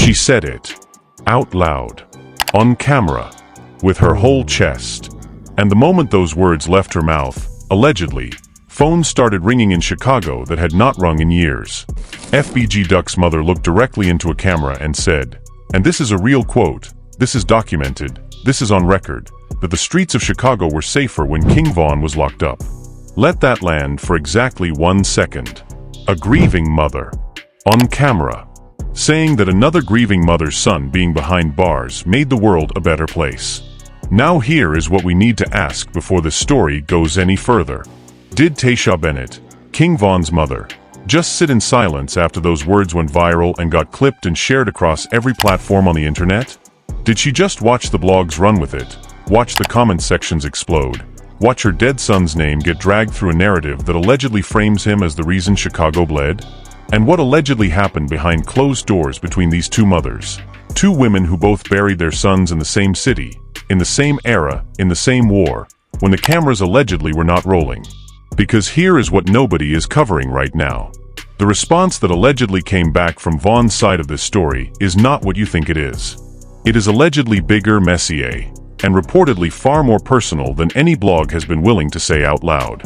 She said it. Out loud. On camera. With her whole chest. And the moment those words left her mouth, allegedly, phones started ringing in Chicago that had not rung in years. FBG Duck's mother looked directly into a camera and said, and this is a real quote, this is documented, this is on record, that the streets of Chicago were safer when King Von was locked up. Let that land for exactly 1 second. A grieving mother. On camera. Saying that another grieving mother's son being behind bars made the world a better place. Now here is what we need to ask before this story goes any further. Did Tesa Bennett, King Von's mother, just sit in silence after those words went viral and got clipped and shared across every platform on the internet? Did she just watch the blogs run with it, watch the comment sections explode, watch her dead son's name get dragged through a narrative that allegedly frames him as the reason Chicago bled? And what allegedly happened behind closed doors between these two mothers? Two women who both buried their sons in the same city, in the same era, in the same war, when the cameras allegedly were not rolling. Because here is what nobody is covering right now. The response that allegedly came back from Von's side of this story is not what you think it is. It is allegedly bigger, messier, and reportedly far more personal than any blog has been willing to say out loud.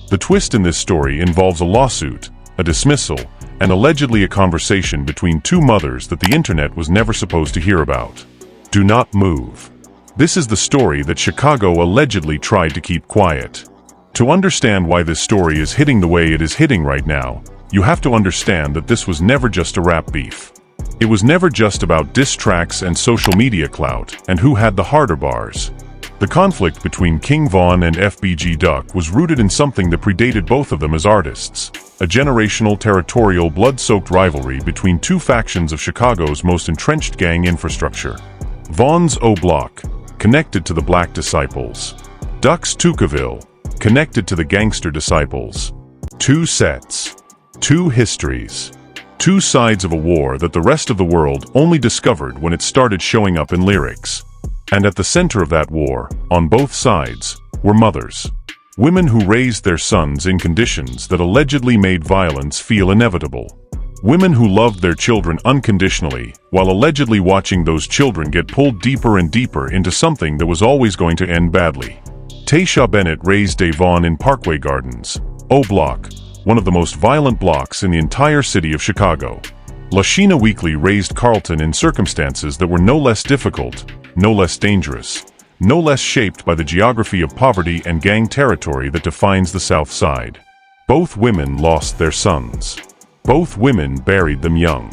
The twist in this story involves a lawsuit, a dismissal, and allegedly a conversation between two mothers that the internet was never supposed to hear about. Do not move. This is the story that Chicago allegedly tried to keep quiet. To understand why this story is hitting the way it is hitting right now, you have to understand that this was never just a rap beef. It was never just about diss tracks and social media clout and who had the harder bars. The conflict between King Von and FBG Duck was rooted in something that predated both of them as artists, a generational, territorial, blood-soaked rivalry between two factions of Chicago's most entrenched gang infrastructure. Von's O Block, connected to the Black Disciples. Duck's Tukaville, connected to the Gangster Disciples. Two sets. Two histories. Two sides of a war that the rest of the world only discovered when it started showing up in lyrics. And at the center of that war, on both sides, were mothers. Women who raised their sons in conditions that allegedly made violence feel inevitable. Women who loved their children unconditionally, while allegedly watching those children get pulled deeper and deeper into something that was always going to end badly. Tesa Bennett raised Davon in Parkway Gardens, O Block, one of the most violent blocks in the entire city of Chicago. Lashina Weekly raised Carlton in circumstances that were no less difficult, no less dangerous, no less shaped by the geography of poverty and gang territory that defines the South Side. Both women lost their sons. Both women buried them young.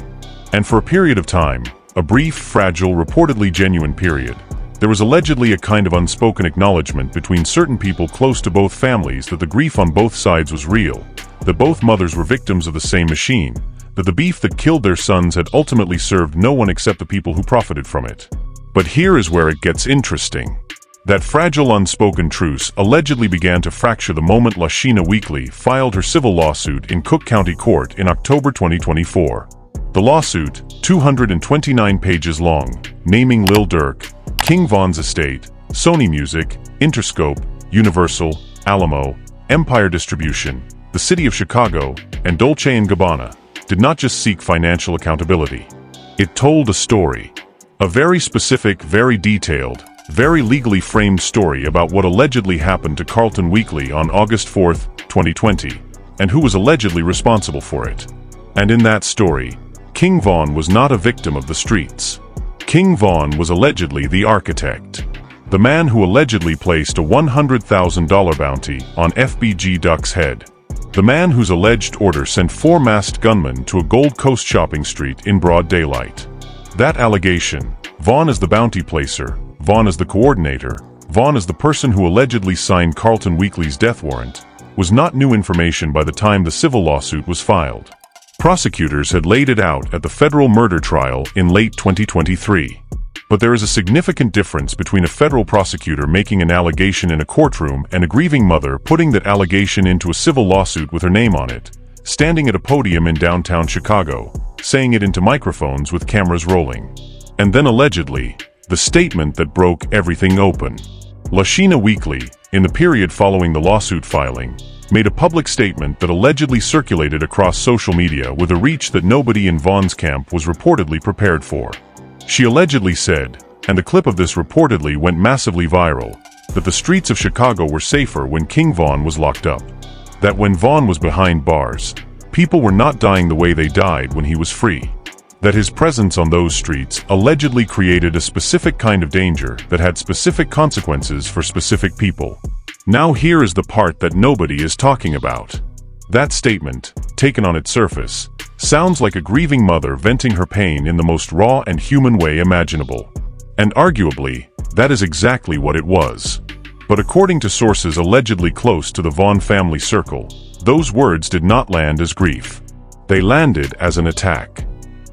And for a period of time, a brief, fragile, reportedly genuine period, there was allegedly a kind of unspoken acknowledgement between certain people close to both families that the grief on both sides was real, that both mothers were victims of the same machine, that the beef that killed their sons had ultimately served no one except the people who profited from it. But here is where it gets interesting. That fragile unspoken truce allegedly began to fracture the moment Lashina Weekly filed her civil lawsuit in Cook County Court in October 2024. The lawsuit, 229 pages long, naming Lil Durk, King Von's estate, Sony Music, Interscope, Universal, Alamo, Empire Distribution, the City of Chicago, and Dolce & Gabbana, did not just seek financial accountability. It told a story. A very specific, very detailed, very legally framed story about what allegedly happened to Carlton Weekly on August 4, 2020, and who was allegedly responsible for it. And in that story, King Von was not a victim of the streets. King Von was allegedly the architect. The man who allegedly placed a $100,000 bounty on FBG Duck's head. The man whose alleged order sent 4 masked gunmen to a Gold Coast shopping street in broad daylight. That allegation, Von as the bounty placer, Von as the coordinator, Von as the person who allegedly signed Carlton Weekly's death warrant, was not new information by the time the civil lawsuit was filed. Prosecutors had laid it out at the federal murder trial in late 2023. But there is a significant difference between a federal prosecutor making an allegation in a courtroom and a grieving mother putting that allegation into a civil lawsuit with her name on it, standing at a podium in downtown Chicago, saying it into microphones with cameras rolling. And then allegedly, the statement that broke everything open. Lashina Weekly, in the period following the lawsuit filing, made a public statement that allegedly circulated across social media with a reach that nobody in Vaughn's camp was reportedly prepared for. She allegedly said, and the clip of this reportedly went massively viral, that the streets of Chicago were safer when King Vaughn was locked up. That when Vaughn was behind bars, people were not dying the way they died when he was free. That his presence on those streets allegedly created a specific kind of danger that had specific consequences for specific people. Now here is the part that nobody is talking about. That statement, taken on its surface, sounds like a grieving mother venting her pain in the most raw and human way imaginable. And arguably, that is exactly what it was. But according to sources allegedly close to the Vaughn family circle, those words did not land as grief. They landed as an attack.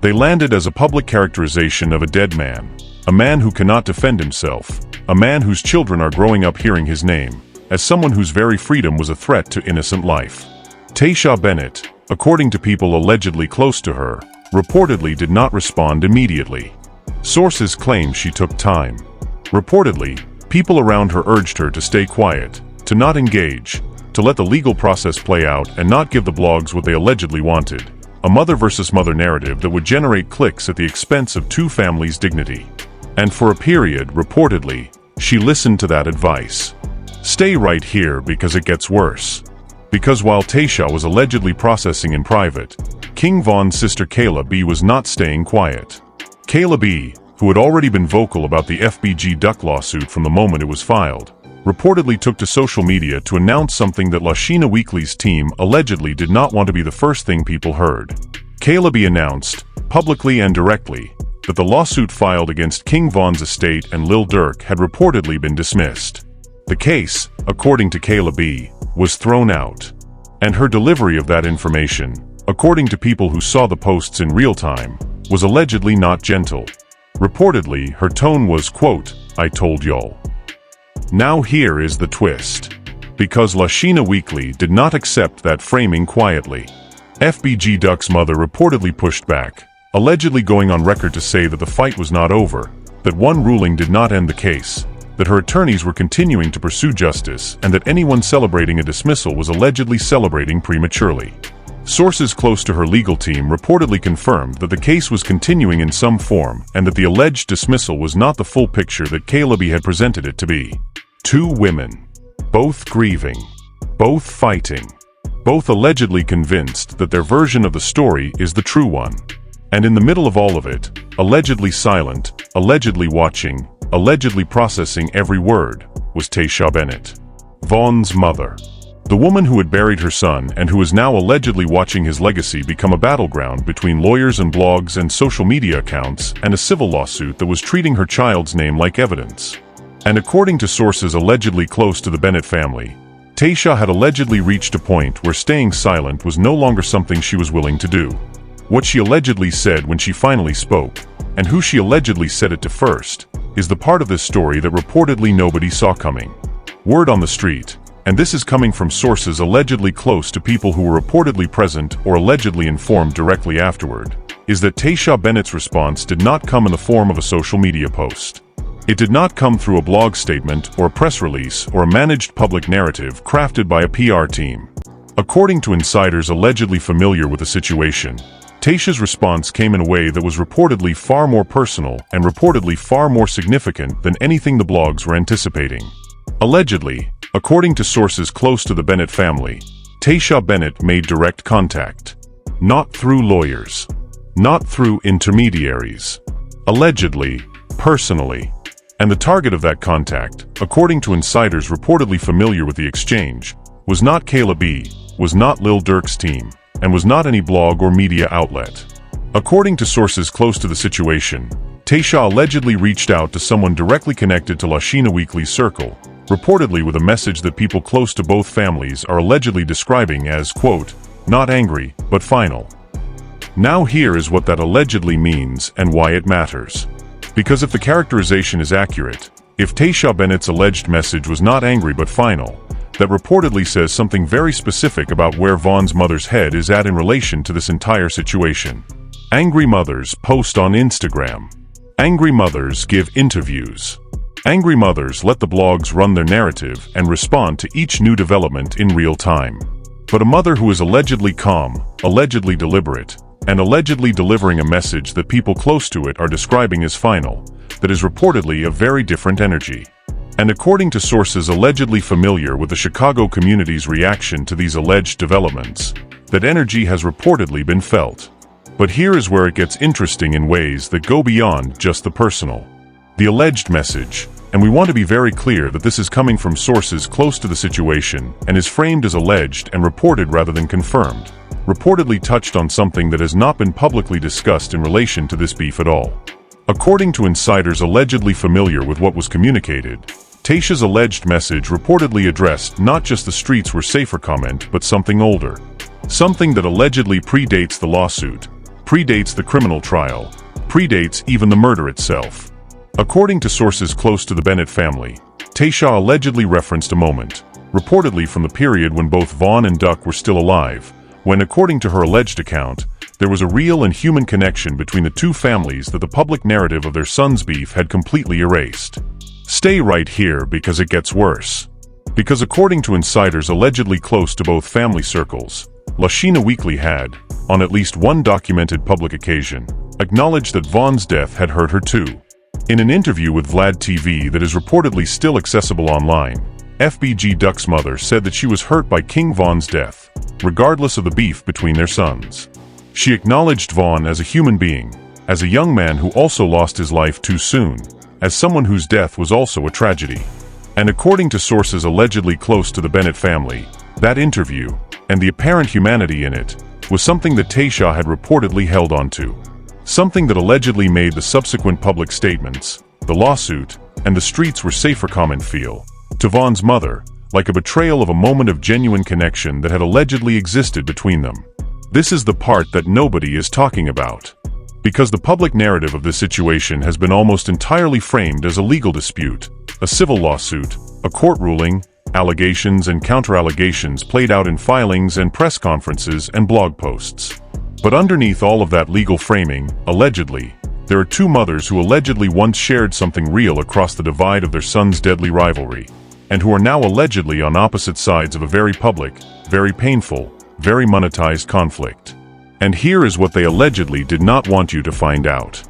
They landed as a public characterization of a dead man, a man who cannot defend himself, a man whose children are growing up hearing his name, as someone whose very freedom was a threat to innocent life. Tesa Bennett, according to people allegedly close to her, reportedly did not respond immediately. Sources claim she took time. Reportedly, people around her urged her to stay quiet, to not engage, to let the legal process play out and not give the blogs what they allegedly wanted, a mother versus mother narrative that would generate clicks at the expense of two families' dignity. And for a period, reportedly, she listened to that advice. Stay right here because it gets worse. Because while Tesa was allegedly processing in private, King Vaughn's sister Kayla B was not staying quiet. Kayla B, who had already been vocal about the FBG Duck lawsuit from the moment it was filed, reportedly took to social media to announce something that Lashina Weekly's team allegedly did not want to be the first thing people heard. Kayla B announced, publicly and directly, that the lawsuit filed against King Vaughn's estate and Lil Durk had reportedly been dismissed. The case, according to Kayla B, was thrown out. And her delivery of that information, according to people who saw the posts in real time, was allegedly not gentle. Reportedly, her tone was, quote, "I told y'all." Now here is the twist. Because Lashina Weekly did not accept that framing quietly. FBG Duck's mother reportedly pushed back, allegedly going on record to say that the fight was not over, that one ruling did not end the case, that her attorneys were continuing to pursue justice, and that anyone celebrating a dismissal was allegedly celebrating prematurely. Sources close to her legal team reportedly confirmed that the case was continuing in some form and that the alleged dismissal was not the full picture that Kayla B had presented it to be. Two women, both grieving, both fighting, both allegedly convinced that their version of the story is the true one. And in the middle of all of it, allegedly silent, allegedly watching, allegedly processing every word, was Tesa Bennett, Vaughn's mother. The woman who had buried her son and who is now allegedly watching his legacy become a battleground between lawyers and blogs and social media accounts and a civil lawsuit that was treating her child's name like evidence. And according to sources allegedly close to the Bennett family, Tesa had allegedly reached a point where staying silent was no longer something she was willing to do. What she allegedly said when she finally spoke, and who she allegedly said it to first, is the part of this story that reportedly nobody saw coming. Word on the street, and this is coming from sources allegedly close to people who were reportedly present or allegedly informed directly afterward, is that Tesa Bennett's response did not come in the form of a social media post. It did not come through a blog statement or a press release or a managed public narrative crafted by a PR team. According to insiders allegedly familiar with the situation, Tesa's response came in a way that was reportedly far more personal and reportedly far more significant than anything the blogs were anticipating. Allegedly, according to sources close to the Bennett family, Tesa Bennett made direct contact. Not through lawyers. Not through intermediaries. Allegedly, personally. And the target of that contact, according to insiders reportedly familiar with the exchange, was not Kayla B, was not Lil Durk's team, and was not any blog or media outlet. According to sources close to the situation, Tesa allegedly reached out to someone directly connected to Lashina Weekly's circle, reportedly with a message that people close to both families are allegedly describing as, quote, "not angry, but final." Now here is what that allegedly means and why it matters. Because if the characterization is accurate, if Tesa Bennett's alleged message was not angry but final, that reportedly says something very specific about where Vaughn's mother's head is at in relation to this entire situation. Angry mothers post on Instagram. Angry mothers give interviews. Angry mothers let the blogs run their narrative and respond to each new development in real time. but a mother who is allegedly calm, allegedly deliberate, and allegedly delivering a message that people close to it are describing as final, that is reportedly a very different energy. And according to sources allegedly familiar with the Chicago community's reaction to these alleged developments, that energy has reportedly been felt. But here is where it gets interesting in ways that go beyond just the personal. The alleged message, and we want to be very clear that this is coming from sources close to the situation and is framed as alleged and reported rather than confirmed, reportedly touched on something that has not been publicly discussed in relation to this beef at all. According to insiders allegedly familiar with what was communicated, Tesa's alleged message reportedly addressed not just the streets were safer comment but something older. Something that allegedly predates the lawsuit, predates the criminal trial, predates even the murder itself. According to sources close to the Bennett family, Tesa allegedly referenced a moment, reportedly from the period when both Vaughn and Duck were still alive, when, according to her alleged account, there was a real and human connection between the two families that the public narrative of their son's beef had completely erased. Stay right here because it gets worse. Because according to insiders allegedly close to both family circles, La China Weekly had, on at least one documented public occasion, acknowledged that Vaughn's death had hurt her too. In an interview with Vlad TV that is reportedly still accessible online, FBG Duck's mother said that she was hurt by King Vaughn's death, regardless of the beef between their sons. She acknowledged Vaughn as a human being, as a young man who also lost his life too soon, as someone whose death was also a tragedy. And according to sources allegedly close to the Bennett family, that interview, and the apparent humanity in it, was something that Tesa had reportedly held onto. Something that allegedly made the subsequent public statements, the lawsuit, and the streets were safer comment feel, to Vaughn's mother, like a betrayal of a moment of genuine connection that had allegedly existed between them. This is the part that nobody is talking about. Because the public narrative of this situation has been almost entirely framed as a legal dispute, a civil lawsuit, a court ruling, allegations and counter-allegations played out in filings and press conferences and blog posts. But underneath all of that legal framing, allegedly, there are two mothers who allegedly once shared something real across the divide of their son's deadly rivalry, and who are now allegedly on opposite sides of a very public, very painful, very monetized conflict. And here is what they allegedly did not want you to find out.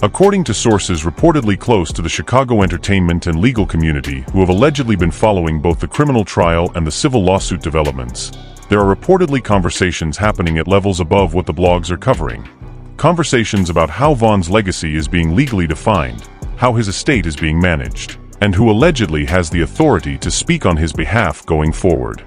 According to sources reportedly close to the Chicago entertainment and legal community who have allegedly been following both the criminal trial and the civil lawsuit developments, there are reportedly conversations happening at levels above what the blogs are covering. Conversations about how Vaughn's legacy is being legally defined, how his estate is being managed, and who allegedly has the authority to speak on his behalf going forward.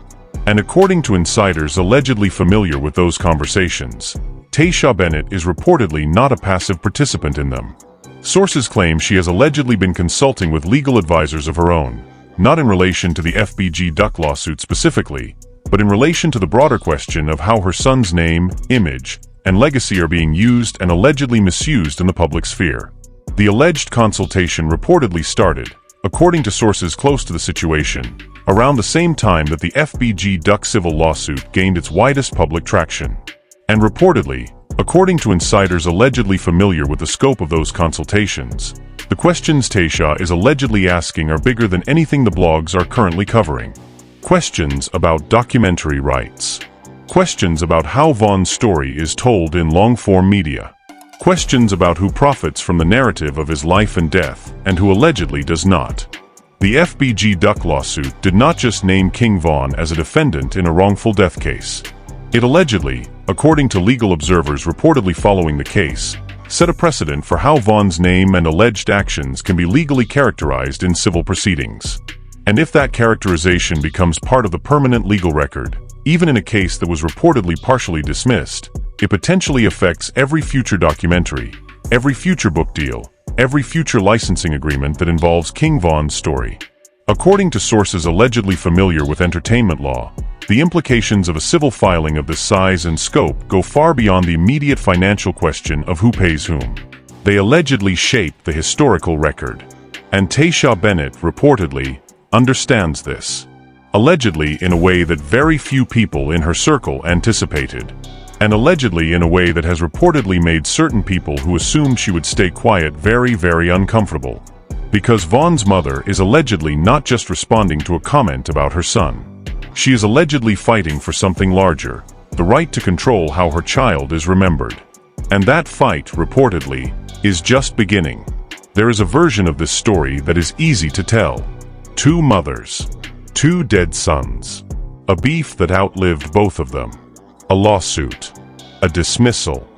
And according to insiders allegedly familiar with those conversations, Tesa Bennett is reportedly not a passive participant in them. Sources claim she has allegedly been consulting with legal advisors of her own, not in relation to the FBG Duck lawsuit specifically, but in relation to the broader question of how her son's name, image, and legacy are being used and allegedly misused in the public sphere. The alleged consultation reportedly started, according to sources close to the situation, around the same time that the FBG Duck civil lawsuit gained its widest public traction. And reportedly, according to insiders allegedly familiar with the scope of those consultations, the questions Tesa is allegedly asking are bigger than anything the blogs are currently covering. Questions about documentary rights. Questions about how Vaughn's story is told in long-form media. Questions about who profits from the narrative of his life and death, and who allegedly does not. The FBG Duck lawsuit did not just name King Vaughn as a defendant in a wrongful death case. It allegedly, according to legal observers reportedly following the case, set a precedent for how Vaughn's name and alleged actions can be legally characterized in civil proceedings. And if that characterization becomes part of the permanent legal record, even in a case that was reportedly partially dismissed, it potentially affects every future documentary, every future book deal, every future licensing agreement that involves King Vaughn's story. According to sources allegedly familiar with entertainment law, the implications of a civil filing of this size and scope go far beyond the immediate financial question of who pays whom. They allegedly shape the historical record. And Tesa Bennett, reportedly, understands this. Allegedly in a way that very few people in her circle anticipated. And allegedly in a way that has reportedly made certain people who assumed she would stay quiet very, very uncomfortable. Because Vaughn's mother is allegedly not just responding to a comment about her son. She is allegedly fighting for something larger, the right to control how her child is remembered. And that fight, reportedly, is just beginning. There is a version of this story that is easy to tell. 2 mothers. 2 dead sons. A beef that outlived both of them. A lawsuit. A dismissal.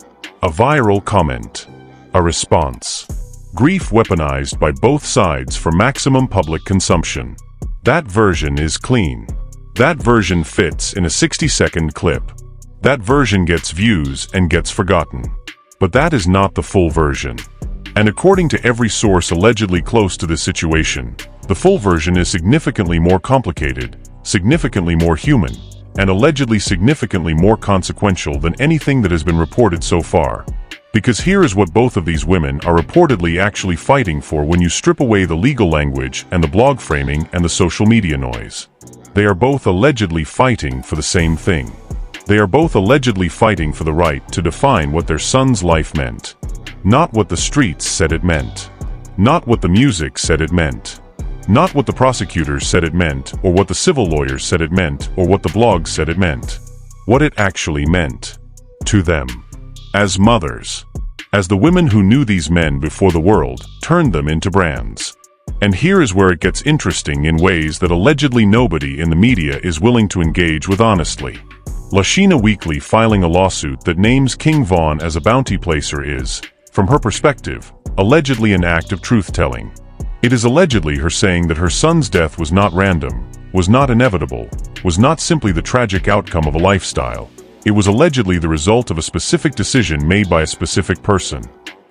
A viral comment. A response. Grief weaponized by both sides for maximum public consumption. That version is clean. That version fits in a 60-second clip. That version gets views and gets forgotten. But that is not the full version. And according to every source allegedly close to this situation, the full version is significantly more complicated, significantly more human, and allegedly significantly more consequential than anything that has been reported so far. Because here is what both of these women are reportedly actually fighting for when you strip away the legal language and the blog framing and the social media noise. They are both allegedly fighting for the same thing. They are both allegedly fighting for the right to define what their son's life meant. Not what the streets said it meant. Not what the music said it meant. Not what the prosecutors said it meant, or what the civil lawyers said it meant, or what the blogs said it meant. What it actually meant. To them. As mothers. As the women who knew these men before the world turned them into brands. And here is where it gets interesting in ways that allegedly nobody in the media is willing to engage with honestly. Lashina Weekly filing a lawsuit that names King Von as a bounty placer is, from her perspective, allegedly an act of truth-telling. It is allegedly her saying that her son's death was not random, was not inevitable, was not simply the tragic outcome of a lifestyle. It was allegedly the result of a specific decision made by a specific person.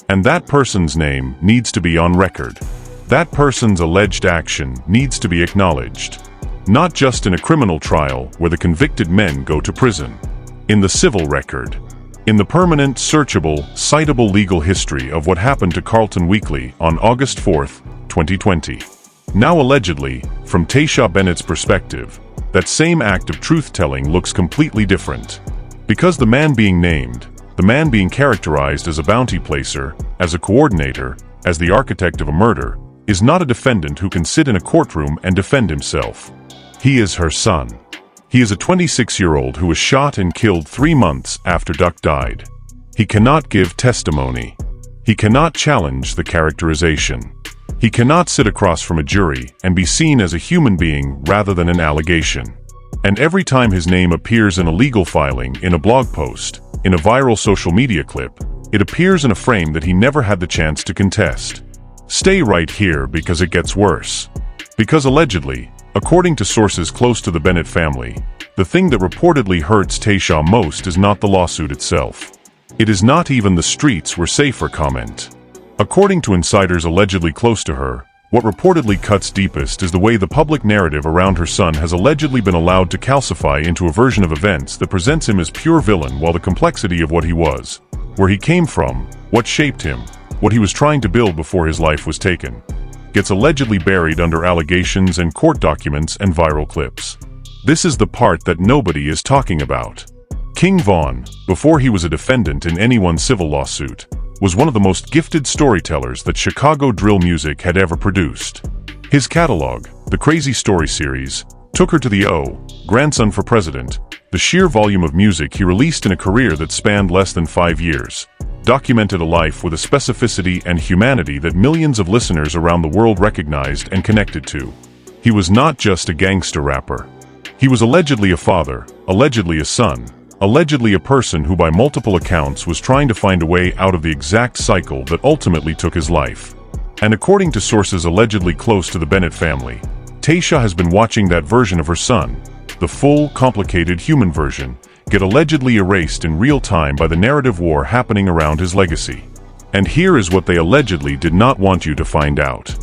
And that person's name needs to be on record. That person's alleged action needs to be acknowledged. Not just in a criminal trial where the convicted men go to prison. In the civil record. In the permanent, searchable, citable legal history of what happened to Carlton Weekly on August 4, 2020. Now allegedly, from Tesa Bennett's perspective, that same act of truth-telling looks completely different. Because the man being named, the man being characterized as a bounty placer, as a coordinator, as the architect of a murder, is not a defendant who can sit in a courtroom and defend himself. He is her son. He is a 26-year-old who was shot and killed 3 months after Duck died. He cannot give testimony. He cannot challenge the characterization. He cannot sit across from a jury and be seen as a human being rather than an allegation. And every time his name appears in a legal filing, in a blog post, in a viral social media clip, it appears in a frame that he never had the chance to contest. Stay right here because it gets worse. Because allegedly, according to sources close to the Bennett family, the thing that reportedly hurts Tesa most is not the lawsuit itself. It is not even the streets were safer comment. According to insiders allegedly close to her, what reportedly cuts deepest is the way the public narrative around her son has allegedly been allowed to calcify into a version of events that presents him as pure villain, while the complexity of what he was, where he came from, what shaped him, what he was trying to build before his life was taken, gets allegedly buried under allegations and court documents and viral clips. This is the part that nobody is talking about. King Von, before he was a defendant in anyone's civil lawsuit, was one of the most gifted storytellers that Chicago drill music had ever produced. His catalog, the Crazy Story series, took her to the Grandson for President, the sheer volume of music he released in a career that spanned less than 5 years, documented a life with a specificity and humanity that millions of listeners around the world recognized and connected to. He was not just a gangster rapper. He was allegedly a father, allegedly a son, allegedly a person who by multiple accounts was trying to find a way out of the exact cycle that ultimately took his life. And according to sources allegedly close to the Bennett family, Tesa has been watching that version of her son, the full, complicated human version, get allegedly erased in real time by the narrative war happening around his legacy. And here is what they allegedly did not want you to find out.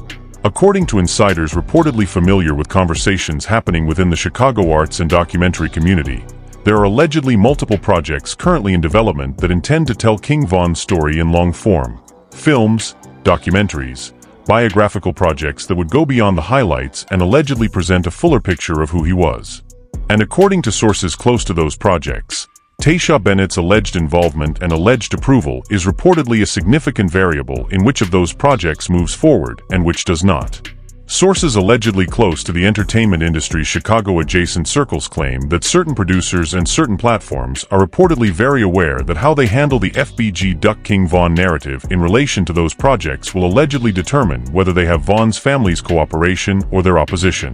According to insiders reportedly familiar with conversations happening within the Chicago arts and documentary community, there are allegedly multiple projects currently in development that intend to tell King Von's story in long form. Films, documentaries, biographical projects that would go beyond the highlights and allegedly present a fuller picture of who he was. And according to sources close to those projects, Tesa Bennett's alleged involvement and alleged approval is reportedly a significant variable in which of those projects moves forward and which does not. Sources allegedly close to the entertainment industry's Chicago-adjacent circles claim that certain producers and certain platforms are reportedly very aware that how they handle the FBG Duck King Von narrative in relation to those projects will allegedly determine whether they have Von's family's cooperation or their opposition.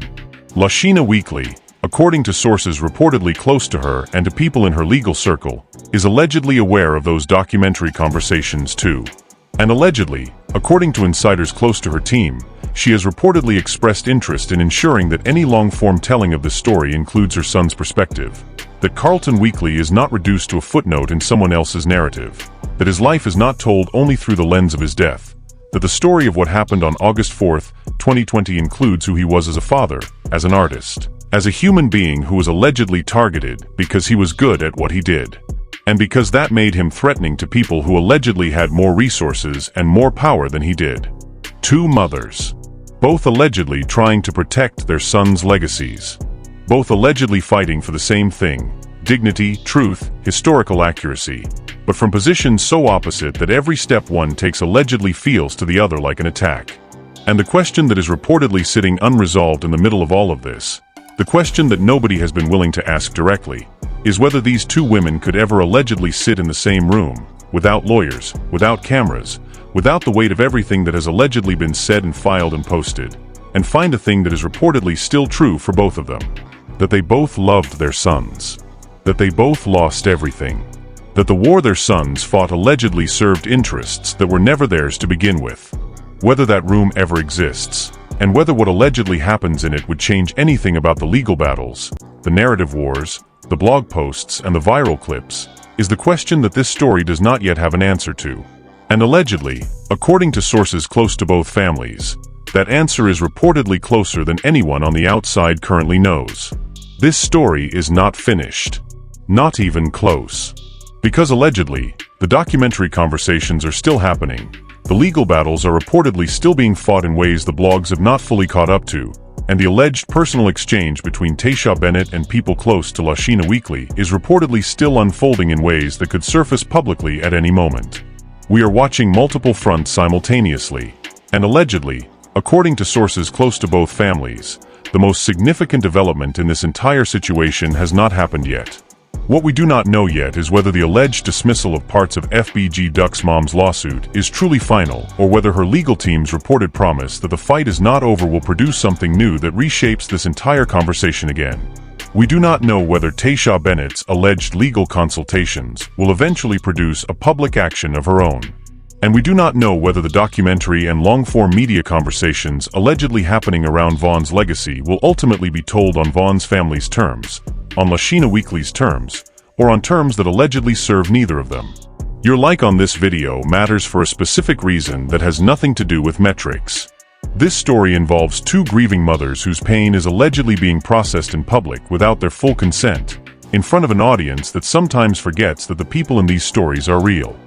Lashina Weekly, according to sources reportedly close to her and to people in her legal circle, is allegedly aware of those documentary conversations too. And allegedly, according to insiders close to her team, she has reportedly expressed interest in ensuring that any long-form telling of this story includes her son's perspective, that Carlton Weekly is not reduced to a footnote in someone else's narrative, that his life is not told only through the lens of his death, that the story of what happened on August 4, 2020 includes who he was as a father, as an artist, as a human being who was allegedly targeted because he was good at what he did. And because that made him threatening to people who allegedly had more resources and more power than he did. Two mothers. Both allegedly trying to protect their sons' legacies. Both allegedly fighting for the same thing: dignity, truth, historical accuracy, but from positions so opposite that every step one takes allegedly feels to the other like an attack. And the question that is reportedly sitting unresolved in the middle of all of this, the question that nobody has been willing to ask directly, is whether these two women could ever allegedly sit in the same room, without lawyers, without cameras, without the weight of everything that has allegedly been said and filed and posted, and find a thing that is reportedly still true for both of them. That they both loved their sons. That they both lost everything. That the war their sons fought allegedly served interests that were never theirs to begin with. Whether that room ever exists, and whether what allegedly happens in it would change anything about the legal battles, the narrative wars, the blog posts and the viral clips, is the question that this story does not yet have an answer to. And allegedly, according to sources close to both families, that answer is reportedly closer than anyone on the outside currently knows. This story is not finished. Not even close. Because allegedly, the documentary conversations are still happening, the legal battles are reportedly still being fought in ways the blogs have not fully caught up to, and the alleged personal exchange between Tesa Bennett and people close to Lashina Weekly is reportedly still unfolding in ways that could surface publicly at any moment. We are watching multiple fronts simultaneously, and allegedly, according to sources close to both families, the most significant development in this entire situation has not happened yet. What we do not know yet is whether the alleged dismissal of parts of FBG Duck's mom's lawsuit is truly final, or whether her legal team's reported promise that the fight is not over will produce something new that reshapes this entire conversation again. We do not know whether Tesa Bennett's alleged legal consultations will eventually produce a public action of her own. And we do not know whether the documentary and long-form media conversations allegedly happening around Von's legacy will ultimately be told on Von's family's terms, on Lashina Weekly's terms, or on terms that allegedly serve neither of them. Your like on this video matters for a specific reason that has nothing to do with metrics. This story involves two grieving mothers whose pain is allegedly being processed in public without their full consent, in front of an audience that sometimes forgets that the people in these stories are real.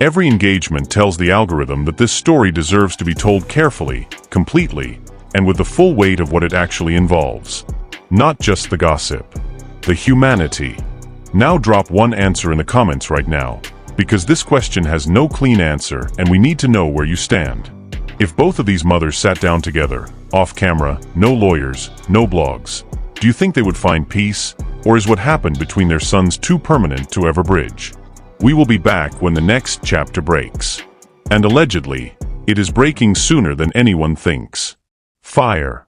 Every engagement tells the algorithm that this story deserves to be told carefully, completely, and with the full weight of what it actually involves. Not just the gossip. The humanity. Now drop one answer in the comments right now, because this question has no clean answer and we need to know where you stand. If both of these mothers sat down together, off camera, no lawyers, no blogs, do you think they would find peace, or is what happened between their sons too permanent to ever bridge? We will be back when the next chapter breaks. And allegedly, it is breaking sooner than anyone thinks. Fire.